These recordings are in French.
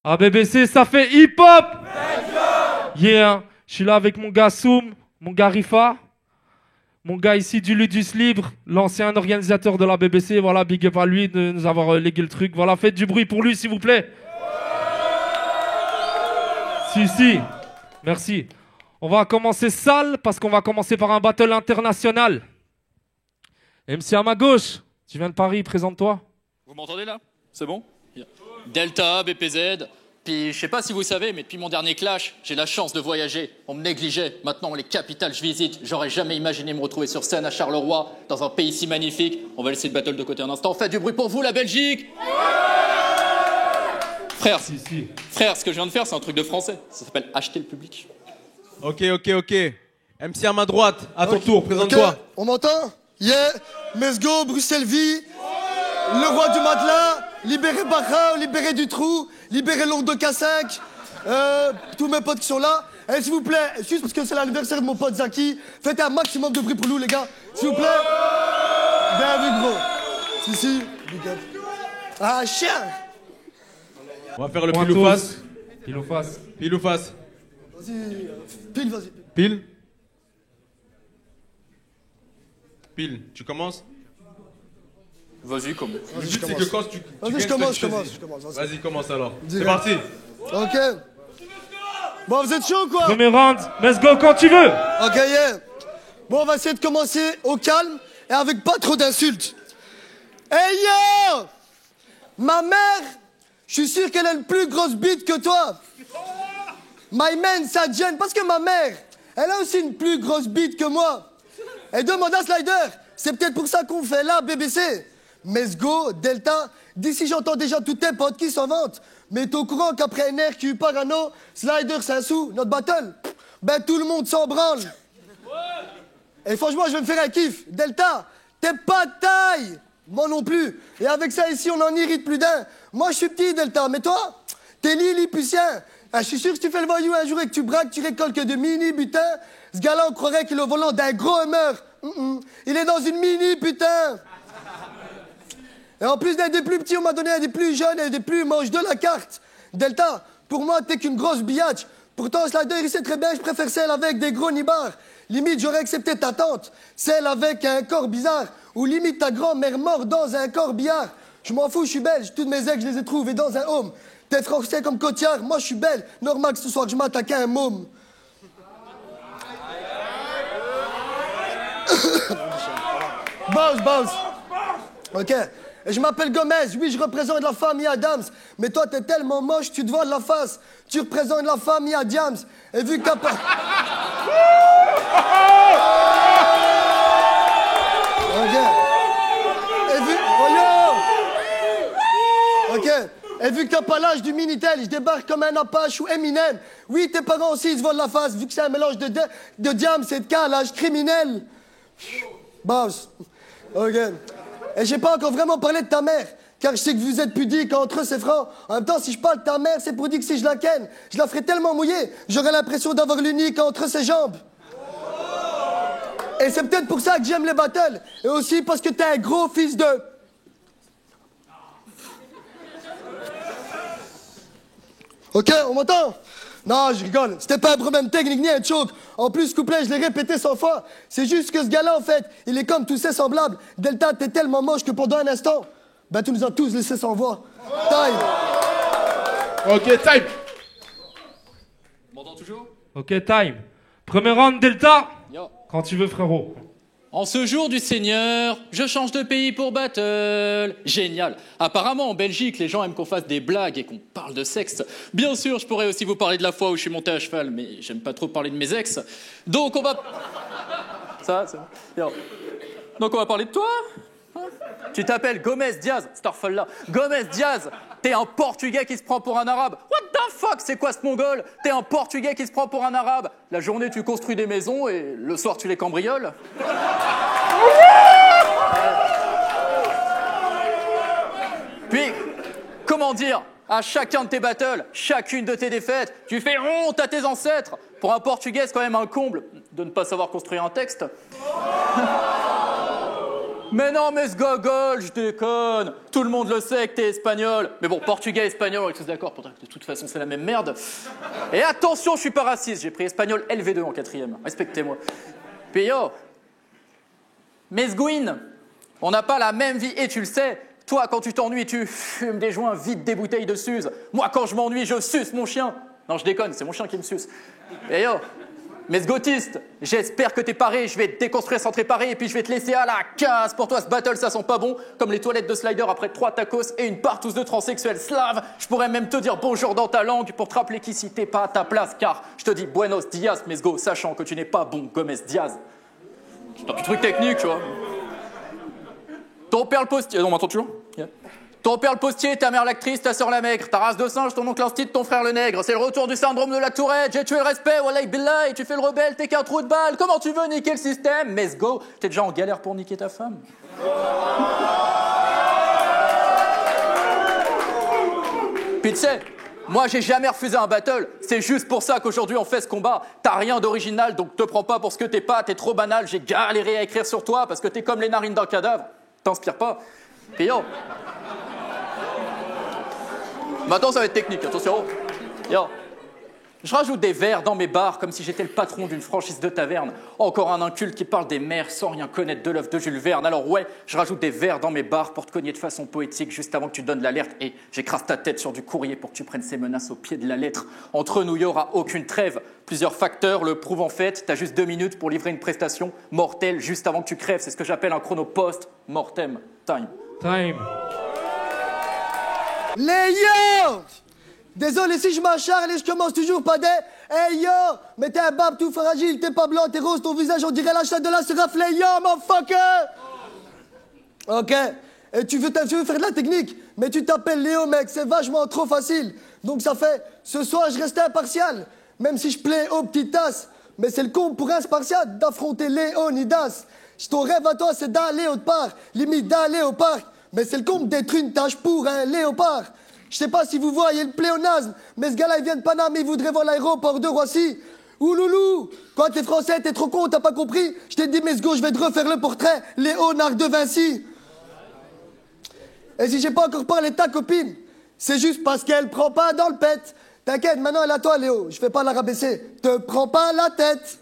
Ah, BBC, ça fait hip-hop! Yeah, je suis là avec mon gars Soum, mon gars Rifa, mon gars ici du Ludus Libre, l'ancien organisateur de la BBC. Voilà, big up à lui de nous avoir légué le truc. Voilà, faites du bruit pour lui, s'il vous plaît. Si, merci. On va commencer sale parce qu'on va commencer par un battle international. MC à ma gauche, tu viens de Paris, présente-toi. Vous m'entendez là? C'est bon? Delta, BPZ, puis je sais pas si vous savez, mais depuis mon dernier clash, j'ai la chance de voyager. On me négligeait, maintenant les capitales je visite. J'aurais jamais imaginé me retrouver sur scène à Charleroi, dans un pays si magnifique. On va laisser le battle de côté un instant. Faites du bruit pour vous, la Belgique! Frère, frère, ce que je viens de faire, c'est un truc de français. Ça s'appelle acheter le public. Ok. MC à ma droite, à ton tour, présente-toi. Okay. On m'entend? Yeah, let's go, Bruxelles vie, le roi du matelas, libérez Barra, libérez Dutroux, libérez l'oncle de K5, tous mes potes qui sont là. Et s'il vous plaît, juste parce que c'est l'anniversaire de mon pote Zaki, faites un maximum de bruit pour nous, les gars. S'il vous plaît. Bien vu, gros. Si, big up. Ah, chien. On va faire le pile ou face. Pile ou face. Pile ou face. Vas-y, pile, vas-y. Pile. Pile, tu commences? Vas-y, commence. Le but, c'est que quand tu Vas-y, je commence. Vas-y, commence alors. C'est parti. Ok. Bon, vous êtes chaud, quoi? Premier round, let's go quand tu veux. Ok, yeah. Bon, on va essayer de commencer au calme et avec pas trop d'insultes. Hey, yo! Ma mère, je suis sûr qu'elle a une plus grosse bite que toi. My man, ça te gêne parce que ma mère, elle a aussi une plus grosse bite que moi. Et demande à Slider, c'est peut-être pour ça qu'on fait là, BBC. Mesgo, Delta, d'ici j'entends déjà tous tes potes qui s'en vantent. Mais t'es au courant qu'après NRQ, Parano, Slider, Saint-Sou, notre battle, ben tout le monde s'en branle. Et franchement, je vais me faire un kiff. Delta, t'es pas de taille. Moi non plus. Et avec ça ici, on en irrite plus d'un. Moi, je suis petit, Delta, mais toi, t'es lilliputien. Ah, je suis sûr que si tu fais le voyou un jour et que tu braques, tu récoltes que de mini butins. Ce gars-là, on croirait qu'il est au volant d'un gros Hummer. Il est dans une mini, putain. Et en plus d'être des plus petits, on m'a donné un des plus jeunes et des plus manches de la carte. Delta, pour moi, t'es qu'une grosse biatch. Pourtant, Slider, il sait très bien, je préfère celle avec des gros nibards. Limite, j'aurais accepté ta tante, celle avec un corps bizarre. Ou limite ta grand-mère morte dans un corbillard. Je m'en fous, je suis belge. Toutes mes ex, je les ai trouvées dans un home. T'es français comme Cotillard, moi je suis belle. Normal que ce soir que je m'attaque à un môme. Boss. Ok. Et je m'appelle Gomez, oui, je représente la famille Adams. Mais toi, t'es tellement moche, tu te vois de la face. Tu représentes la famille Adams. Et vu que t'as pas... Ok. Et vu... Oh yo. Ok. Et vu que t'as pas l'âge du Minitel, je débarque comme un Apache ou Eminem. Oui, tes parents aussi, ils se volent la face, vu que c'est un mélange de diams et de calage criminel. Boss. Ok. Et j'ai pas encore vraiment parlé de ta mère, car je sais que vous êtes pudique entre eux, c'est franc. En même temps, si je parle de ta mère, c'est pour dire que si je la ken, je la ferai tellement mouillée, j'aurai l'impression d'avoir l'unique entre ses jambes. Et c'est peut-être pour ça que j'aime les battles. Et aussi parce que t'es un gros fils de... Ok, on m'entend? Non, je rigole. C'était pas un problème technique ni un choke. En plus, ce couplet, je l'ai répété 100 fois. C'est juste que ce gars-là, en fait, il est comme tous ses semblables. Delta, t'es tellement moche que pendant un instant, ben, tu nous as tous laissés sans voix. Time. Ok, time. M'entends toujours? Ok, time. Premier round, Delta. Yo. Quand tu veux, frérot. En ce jour du Seigneur, je change de pays pour battle. Génial. Apparemment, en Belgique, les gens aiment qu'on fasse des blagues et qu'on parle de sexe. Bien sûr, je pourrais aussi vous parler de la fois où je suis monté à cheval, mais j'aime pas trop parler de mes ex. Donc on va... Ça, c'est bon. Donc on va parler de toi. Tu t'appelles Gomez Diaz, starfall là. Gomez Diaz, t'es un Portugais qui se prend pour un Arabe. What the fuck, c'est quoi ce mongol? T'es un Portugais qui se prend pour un Arabe. La journée, tu construis des maisons et le soir, tu les cambrioles. Puis, comment dire? à chacun de tes battles, chacune de tes défaites, tu fais honte à tes ancêtres. Pour un Portugais, c'est quand même un comble de ne pas savoir construire un texte. Mais non, mais ce gogol, je déconne. Tout le monde le sait que t'es espagnol. Mais bon, portugais, espagnol, on est tous d'accord. De toute façon, c'est la même merde. Et attention, je suis pas raciste. J'ai pris espagnol LV2 en 4e. Respectez-moi. Puis yo, Mesguin, on n'a pas la même vie et tu le sais. Toi, quand tu t'ennuies, tu fumes des joints, vides des bouteilles de suze. Moi, quand je m'ennuie, je suce mon chien. Non, je déconne, c'est mon chien qui me suce. Et yo, Mesgotiste, j'espère que t'es paré, je vais te déconstruire sans te réparer et puis je vais te laisser à la casse. Pour toi, ce battle, ça sent pas bon, comme les toilettes de Slider après 3 tacos et une partouze de transsexuels slaves. Je pourrais même te dire bonjour dans ta langue pour te rappeler qu'ici t'es pas à ta place, car je te dis buenos dias, Mesgo, sachant que tu n'es pas bon, Gomez Diaz. C'est un petit truc technique, tu vois. Ton père le postier... Non, m'entends toujours yeah. Ton père le postier, ta mère l'actrice, ta sœur la maigre, ta race de singe, ton oncle instite, ton frère le nègre. C'est le retour du syndrome de la tourette. J'ai tué le respect, wallah billah, et tu fais le rebelle, t'es qu'un trou de balle. Comment tu veux niquer le système? Mais go, t'es déjà en galère pour niquer ta femme. Puis tu sais, moi j'ai jamais refusé un battle. C'est juste pour ça qu'aujourd'hui on fait ce combat. T'as rien d'original, donc te prends pas pour ce que t'es pas. T'es trop banal, j'ai galéré à écrire sur toi parce que t'es comme les narines d'un cadavre. T'inspires pas. Puis yo. Maintenant, ça va être technique, attention. Yo. Je rajoute des verres dans mes bars comme si j'étais le patron d'une franchise de taverne. Encore un inculte qui parle des mers sans rien connaître de l'œuvre de Jules Verne. Alors ouais, je rajoute des verres dans mes bars pour te cogner de façon poétique juste avant que tu donnes l'alerte. Et j'écrase ta tête sur du courrier pour que tu prennes ces menaces au pied de la lettre. Entre nous, il n'y aura aucune trêve. Plusieurs facteurs le prouvent en fait. T'as juste 2 minutes pour livrer une prestation mortelle juste avant que tu crèves. C'est ce que j'appelle un chrono post-mortem time. Time. Les yo! Désolé si je m'acharne et je commence toujours pas des hey yo! Mais t'es un barbe tout fragile, t'es pas blanc, t'es rose, ton visage on dirait la chatte de la séraph, les yo, motherfucker! Ok, et tu veux faire de la technique, mais tu t'appelles Léo, mec, c'est vachement trop facile. Donc ça fait, ce soir je reste impartial, même si je plais aux petites tasses. Mais c'est le con pour un spartiate d'affronter Léonidas. Ton rêve à toi c'est d'aller autre part, limite d'aller au parc. Mais c'est le con d'être une tâche pour un léopard. Je sais pas si vous voyez le pléonasme, mais ce gars-là il vient de Paname et il voudrait voir l'aéroport de Roissy. Ouh loulou, quand t'es français t'es trop con, t'as pas compris. Je t'ai dit Mesgo, je vais te refaire le portrait, Léonard de Vinci. Et si j'ai pas encore parlé de ta copine, c'est juste parce qu'elle prend pas dans le pet. T'inquiète, maintenant elle a toi Léo, je fais pas la rabaisser. Te prends pas la tête.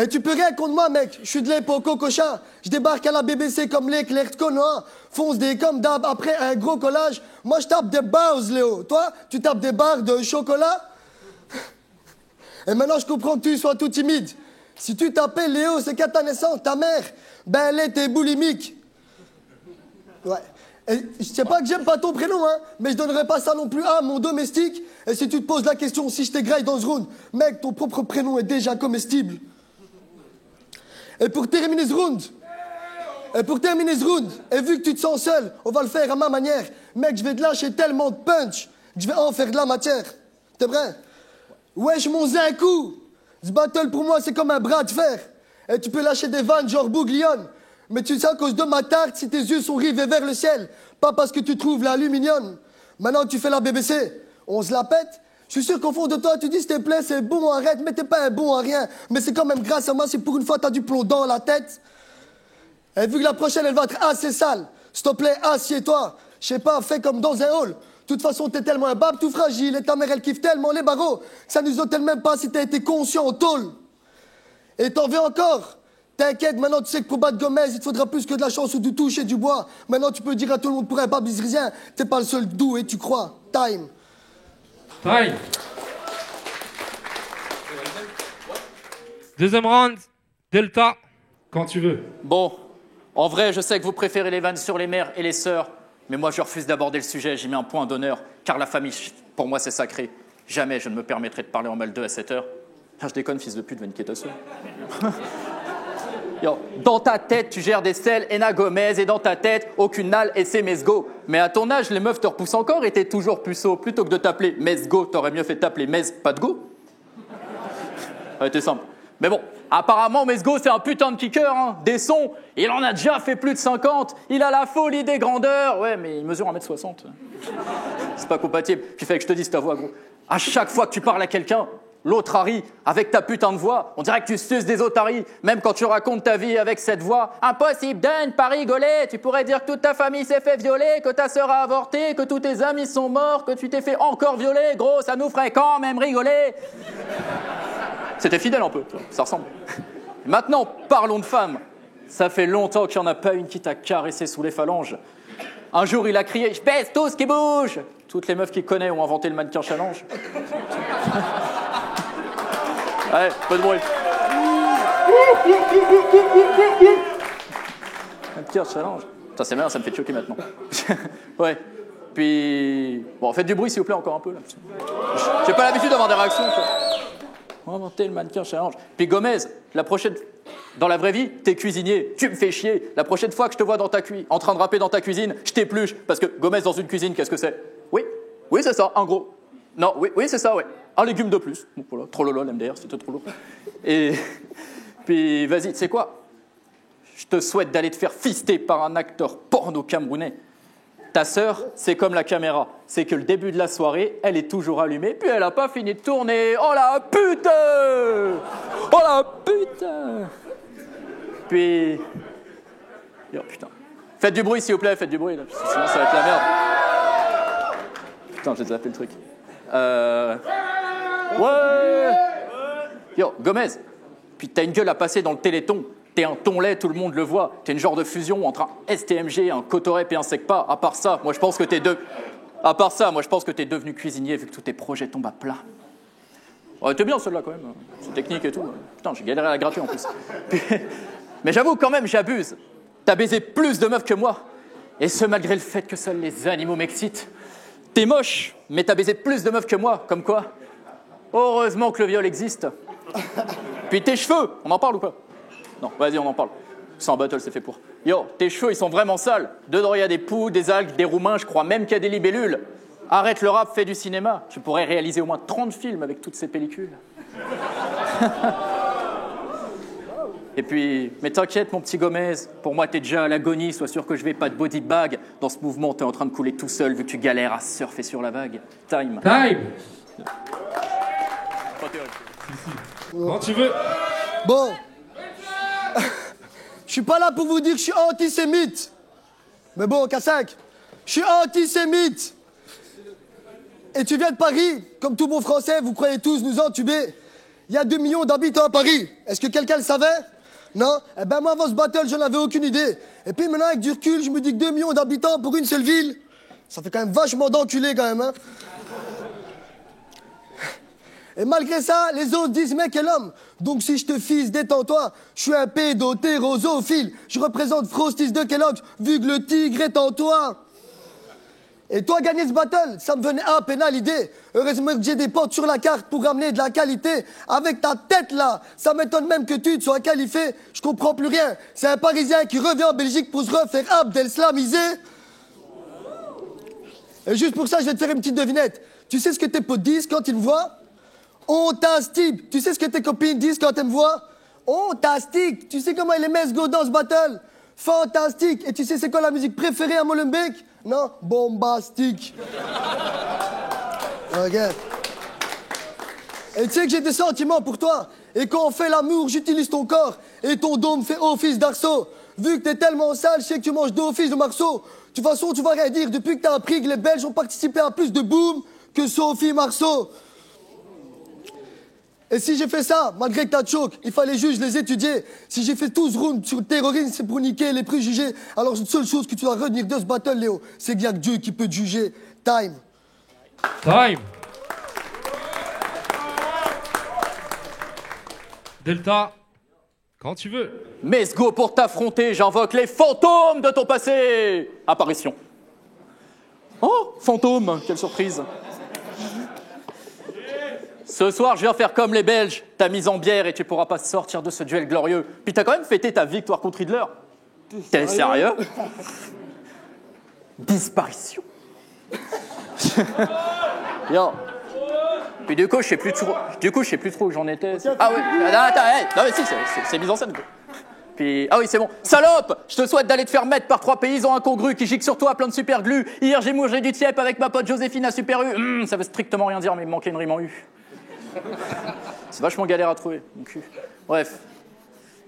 Et tu peux rien contre moi, mec. Je suis de l'époque au cochin. Je débarque à la BBC comme l'éclair de Conoa. Fonce des comme d'hab après un gros collage. Moi, je tape des bars, Léo. Toi, tu tapes des barres de chocolat. Et maintenant, je comprends que tu sois tout timide. Si tu t'appelles Léo, c'est qu'à ta naissance, ta mère, ben, elle était boulimique. Ouais. Et je sais pas que j'aime pas ton prénom, hein, mais je donnerai pas ça non plus à mon domestique. Et si tu te poses la question si je t'égraille dans ce round, mec, ton propre prénom est déjà comestible. Et pour terminer ce round, et vu que tu te sens seul, on va le faire à ma manière. Mec, je vais te lâcher tellement de punch que je vais en faire de la matière. T'es prêt? Wesh, mon zinkou. Ce battle pour moi, c'est comme un bras de fer. Et tu peux lâcher des vannes genre Bouglione. Mais tu sais, à cause de ma tarte, si tes yeux sont rivés vers le ciel, pas parce que tu trouves l'aluminium. Maintenant, tu fais la BBC. On se la pète. Je suis sûr qu'au fond de toi, tu dis, s'il te plaît, c'est bon, arrête, mais t'es pas un bon à rien. Mais c'est quand même grâce à moi si pour une fois t'as du plomb dans la tête. Et vu que la prochaine, elle va être assez sale, s'il te plaît, assieds-toi. Je sais pas, fais comme dans un hall. De toute façon, t'es tellement un barbe tout fragile et ta mère, elle kiffe tellement les barreaux que ça nous ôte même pas si t'as été conscient au tôle. Et t'en veux encore? T'inquiète, maintenant tu sais que pour battre Gomez, il te faudra plus que de la chance ou du touche et du bois. Maintenant, tu peux dire à tout le monde pour un barbe israélien, t'es pas le seul doux et tu crois. Time. Time. Deuxième round, Delta, quand tu veux. Bon, en vrai, je sais que vous préférez les vannes sur les mères et les sœurs, mais moi je refuse d'aborder le sujet, j'y mets un point d'honneur, car la famille, pour moi c'est sacré. Jamais je ne me permettrai de parler en mal d'eux à cette heure. Ah, je déconne, fils de pute, va niquer ta sœur. Yo, dans ta tête, tu gères des selles Ena Gomez et dans ta tête, aucune nalle et c'est Mesgo. Mais à ton âge, les meufs te repoussent encore et t'es toujours puceau. Plutôt que de t'appeler Mesgo, t'aurais mieux fait t'appeler Mez, pas de go. Ça aurait été simple. Mais bon, Apparemment, Mesgo, c'est un putain de kicker, hein. Des sons, il en a déjà fait plus de 50. Il a la folie des grandeurs. Ouais, mais il mesure 1m60. C'est pas compatible. Puis fallait que je te dise ta voix, gros. À chaque fois que tu parles à quelqu'un, l'autre rit avec ta putain de voix. On dirait que tu suces des otaries. Même quand tu racontes ta vie avec cette voix. Impossible de ne pas rigoler. Tu pourrais dire que toute ta famille s'est fait violer, que ta sœur a avorté, que tous tes amis sont morts, que tu t'es fait encore violer. Gros, ça nous ferait quand même rigoler. C'était fidèle un peu, ça ressemble. Maintenant, parlons de femmes. Ça fait longtemps qu'il n'y en a pas une qui t'a caressé sous les phalanges. Un jour, il a crié « Je pèse tout ce qui bouge !» Toutes les meufs qu'il connaît ont inventé le mannequin challenge. Ouais, peu de bruit. Mannequin challenge. Ça c'est bien, ça me fait choquer maintenant. Ouais. Puis... Bon, faites du bruit s'il vous plaît encore un peu là. J'ai pas l'habitude d'avoir des réactions. On va inventer le mannequin challenge. Puis Gomez, la prochaine... Dans la vraie vie, t'es cuisinier, tu me fais chier. La prochaine fois que je te vois en train de râper dans ta cuisine, je t'épluche. Parce que Gomez dans une cuisine, qu'est-ce que c'est? Oui, c'est ça, un gros. Non, oui, c'est ça, ouais. Un légume de plus. Bon, voilà, trollolo, MDR, c'était trop lourd. Et puis, vas-y, tu sais quoi? Je te souhaite d'aller te faire fister par un acteur porno camerounais. Ta sœur, c'est comme la caméra. C'est que le début de la soirée, elle est toujours allumée, puis elle a pas fini de tourner. Oh la putain! Oh la putain! Puis... Oh putain. Faites du bruit, s'il vous plaît, faites du bruit, là. Sinon, ça va être la merde. Putain, j'ai zappé le truc. Ouais! Yo, Gomez. Puis t'as une gueule à passer dans le Téléthon. T'es un ton lait, tout le monde le voit. T'es une genre de fusion entre un STMG, un Cotorep et un Secpa. À part ça, moi je pense que t'es devenu cuisinier vu que tous tes projets tombent à plat. Ouais, t'es bien celle-là quand même. C'est technique et tout. Putain, j'ai galéré à la gratter en plus. Mais j'avoue quand même, j'abuse. T'as baisé plus de meufs que moi. Et ce malgré le fait que seuls les animaux m'excitent. T'es moche, mais t'as baisé plus de meufs que moi. Comme quoi? Heureusement que le viol existe. Puis tes cheveux, on en parle ou pas? Non, vas-y, on en parle. C'est un battle, c'est fait pour. Yo, tes cheveux, ils sont vraiment sales. Dedans, il y a des poux, des algues, des roumains, je crois même qu'il y a des libellules. Arrête le rap, fais du cinéma. Tu pourrais réaliser au moins 30 films avec toutes ces pellicules. Et puis, mais t'inquiète, mon petit Gomez, pour moi, t'es déjà à l'agonie. Sois sûr que je vais pas de body bag. Dans ce mouvement, t'es en train de couler tout seul vu que tu galères à surfer sur la vague. Time. Quand tu veux. Bon. Je suis pas là pour vous dire que je suis antisémite. Mais bon, K5, je suis antisémite. Et tu viens de Paris, comme tout bon français, vous croyez tous nous entuber. Il y a 2 millions d'habitants à Paris. Est-ce que quelqu'un le savait? Non? Eh ben moi, avant ce battle, je n'avais aucune idée. Et puis maintenant, avec du recul, je me dis que 2 millions d'habitants pour une seule ville, ça fait quand même vachement d'enculés quand même, hein. Et malgré ça, les autres disent mec est l'homme. Donc si je te fise, détends-toi. Je suis un pédotérozophile. Je représente Frostis de Kellogg's, vu que le tigre est en toi. Et toi, gagner ce battle, ça me venait à peine à l'idée. Heureusement que j'ai des potes sur la carte pour ramener de la qualité. Avec ta tête là, ça m'étonne même que tu te sois qualifié. Je comprends plus rien. C'est un Parisien qui revient en Belgique pour se refaire abdel-slamiser. Et juste pour ça, je vais te faire une petite devinette. Tu sais ce que tes potes disent quand ils me voient? Ontastique. Tu sais ce que tes copines disent quand elles me voient? Ontastique. Tu sais comment ils les mettent dans ce battle? Fantastique. Et tu sais c'est quoi la musique préférée à Molenbeek? Non? Bombastique. Ok. Et tu sais que j'ai des sentiments pour toi. Et quand on fait l'amour, j'utilise ton corps. Et ton dos me fait office d'arceau. Vu que t'es tellement sale, je sais que tu manges d'office de Marceau. De toute façon, tu vas rien dire. Depuis que t'as appris que les Belges ont participé à plus de boom que Sophie Marceau. Et si j'ai fait ça, malgré que t'as choke, il fallait juste les étudier. Si j'ai fait 12 rounds sur le terrorisme, c'est pour niquer les préjugés. Alors, une seule chose que tu dois retenir de ce battle, Léo, c'est qu'il n'y a que Dieu qui peut te juger. Time. Delta, quand tu veux. Mesgo, pour t'affronter, j'invoque les fantômes de ton passé. Apparition. Oh, fantôme, quelle surprise. Ce soir, je viens faire comme les Belges. T'as mis en bière et tu pourras pas sortir de ce duel glorieux. Puis t'as quand même fêté ta victoire contre Hitler. T'es sérieux? Disparition. Yo. Puis du coup, je sais plus trop où j'en étais. Ah oui, attends, hey, non mais si, c'est mise en scène. Quoi. Puis, ah oui, c'est bon. Salope, je te souhaite d'aller te faire mettre par 3 paysans incongrus qui gicquent sur toi plein de super glu. Hier, j'ai mangé du tiep avec ma pote Joséphine à Super U. Ça veut strictement rien dire, mais il me manquait une rime en U. C'est vachement galère à trouver, mon cul. Bref.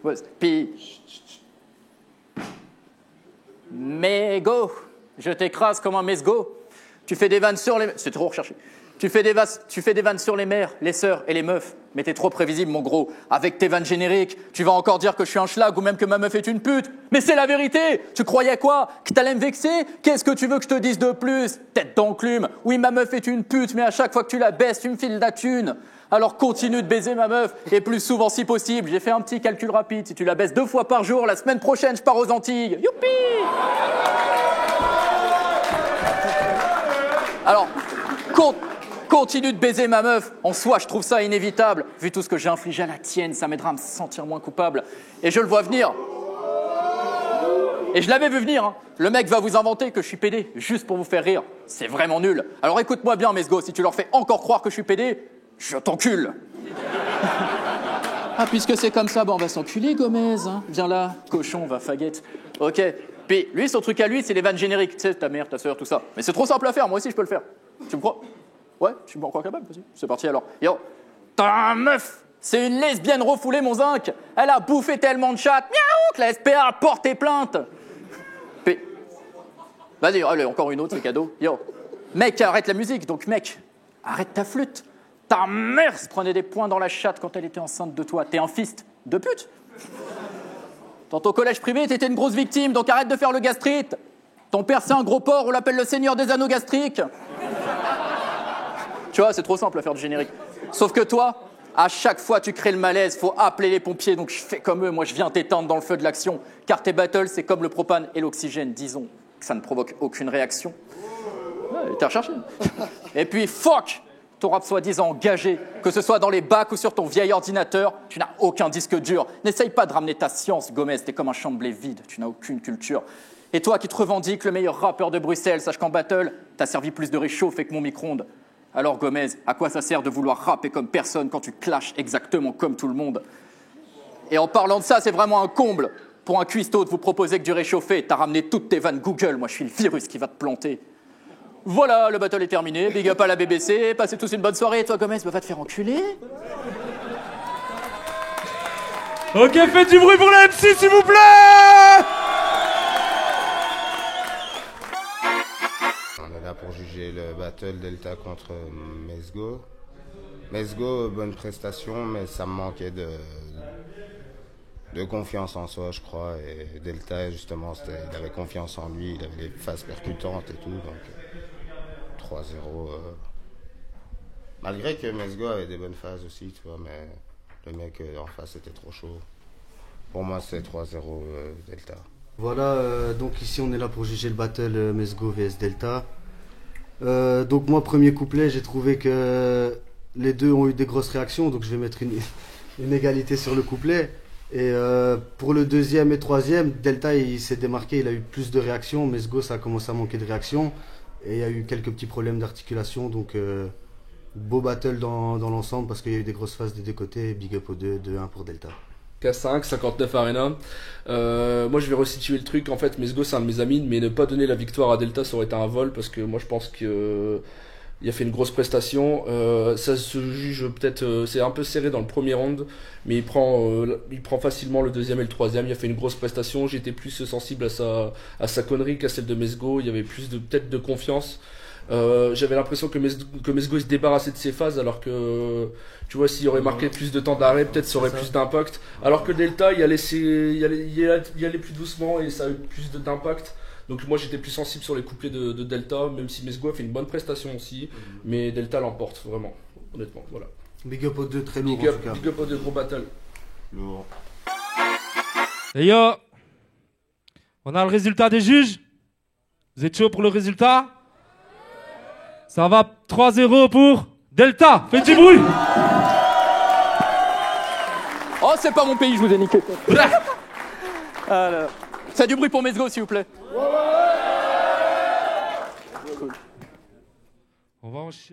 Ouais, puis... Mégo, je t'écrase comme un mesgo. Tu fais des vannes sur les... C'est trop recherché. Tu fais des vannes sur les mères, les sœurs et les meufs. Mais t'es trop prévisible, mon gros. Avec tes vannes génériques, tu vas encore dire que je suis un schlag ou même que ma meuf est une pute. Mais c'est la vérité. Tu croyais quoi? Que t'allais me vexer? Qu'est-ce que tu veux que je te dise de plus? Tête d'enclume. Oui, ma meuf est une pute, mais à chaque fois que tu la baisses, tu me files de la thune. Alors continue de baiser ma meuf, et plus souvent si possible. J'ai fait un petit calcul rapide. Si tu la baisses 2 fois par jour, la semaine prochaine, je pars aux Antilles. Youpi! Alors, continue de baiser ma meuf. En soi, je trouve ça inévitable. Vu tout ce que j'ai infligé à la tienne, ça m'aidera à me sentir moins coupable. Et je le vois venir. Et je l'avais vu venir, hein. Le mec va vous inventer que je suis pédé, juste pour vous faire rire. C'est vraiment nul. Alors écoute-moi bien, Mesgo, si tu leur fais encore croire que je suis pédé, je t'encule. Ah, puisque c'est comme ça, on va s'enculer, Gomez. Hein. Viens là, cochon, va faguette. Ok. Puis lui, son truc à lui, c'est les vannes génériques. Tu sais, ta mère, ta sœur, tout ça. Mais c'est trop simple à faire, moi aussi je peux le faire. Tu me crois? Ouais, je suis pas encore capable, vas-y. C'est parti alors. Yo, ta meuf, c'est une lesbienne refoulée, mon zinc. Elle a bouffé tellement de chattes, miaou, que la SPA a porté plainte. Puis, vas-y, allez, encore une autre, c'est cadeau. Yo, mec, arrête la musique, donc mec, arrête ta flûte. Ta mère se prenait des poings dans la chatte quand elle était enceinte de toi. T'es un fist de pute. Dans ton collège privé, t'étais une grosse victime, donc arrête de faire le gastrite. Ton père, c'est un gros porc, on l'appelle le seigneur des anneaux gastriques. Tu vois, c'est trop simple à faire du générique. Sauf que toi, à chaque fois, tu crées le malaise, faut appeler les pompiers, donc je fais comme eux, moi je viens t'éteindre dans le feu de l'action. Car tes battles, c'est comme le propane et l'oxygène, disons que ça ne provoque aucune réaction. Ouais, t'as recherché. Et puis, fuck ton rap soi-disant engagé, que ce soit dans les bacs ou sur ton vieil ordinateur, tu n'as aucun disque dur. N'essaye pas de ramener ta science, Gomez, t'es comme un champ de blé vide, tu n'as aucune culture. Et toi qui te revendiques le meilleur rappeur de Bruxelles, sache qu'en battle, t'as servi plus de réchauffé que mon micro-ondes. Alors Gomez, à quoi ça sert de vouloir rapper comme personne quand tu clashes exactement comme tout le monde? Et en parlant de ça, c'est vraiment un comble pour un cuistot de vous proposer que du réchauffé. T'as ramené toutes tes vannes Google, moi je suis le virus qui va te planter. Voilà, le battle est terminé, big up à la BBC, passez tous une bonne soirée, et toi Gomez, va te faire enculer. Ok, faites du bruit pour la MC s'il vous plaît. On est là pour juger le battle Delta contre Mesgo. Mesgo, bonne prestation, mais ça me manquait de confiance en soi, je crois. Et Delta, justement, il avait confiance en lui, il avait des phases percutantes et tout, donc 3-0. Malgré que Mesgo avait des bonnes phases aussi, tu vois, mais le mec en face était trop chaud. Pour moi, c'est 3-0 Delta. Voilà, donc ici on est là pour juger le battle Mesgo vs Delta. Donc moi, premier couplet, j'ai trouvé que les deux ont eu des grosses réactions, donc je vais mettre une égalité sur le couplet. Et pour le deuxième et troisième, Delta il s'est démarqué, il a eu plus de réactions. Mesgo, ça a commencé à manquer de réactions. Et il y a eu quelques petits problèmes d'articulation, donc beau battle dans l'ensemble parce qu'il y a eu des grosses phases des deux côtés. Big up aux deux, 2-1 pour Delta. K5, 59 Arena. Moi je vais resituer le truc. En fait, Mesgo c'est un de mes amis, mais ne pas donner la victoire à Delta ça aurait été un vol parce que moi je pense que il a fait une grosse prestation. Ça se juge peut-être, c'est un peu serré dans le premier round, mais il prend facilement le deuxième et le troisième. Il a fait une grosse prestation. J'étais plus sensible à sa connerie qu'à celle de Mesgo. Il y avait plus peut-être de confiance. J'avais l'impression que Mesgo il se débarrassait de ses phases, alors que tu vois, s'il aurait marqué plus de temps d'arrêt, peut-être ça aurait plus d'impact. Alors que Delta il allait plus doucement et ça a eu plus d'impact. Donc moi j'étais plus sensible sur les couplets de Delta, même si Mesgo a fait une bonne prestation aussi, mais Delta l'emporte vraiment, honnêtement, voilà. Big up aux deux, très lourd Big up, en tout cas. big up aux deux, gros battle. Lourd. Et yo, on a le résultat des juges. Vous êtes chaud pour le résultat? Ça va 3-0 pour Delta, faites du bruit. Oh, c'est pas mon pays, je vous ai niqué. Alors, c'est du bruit pour Mesgo, s'il vous plaît. On va enchaîner.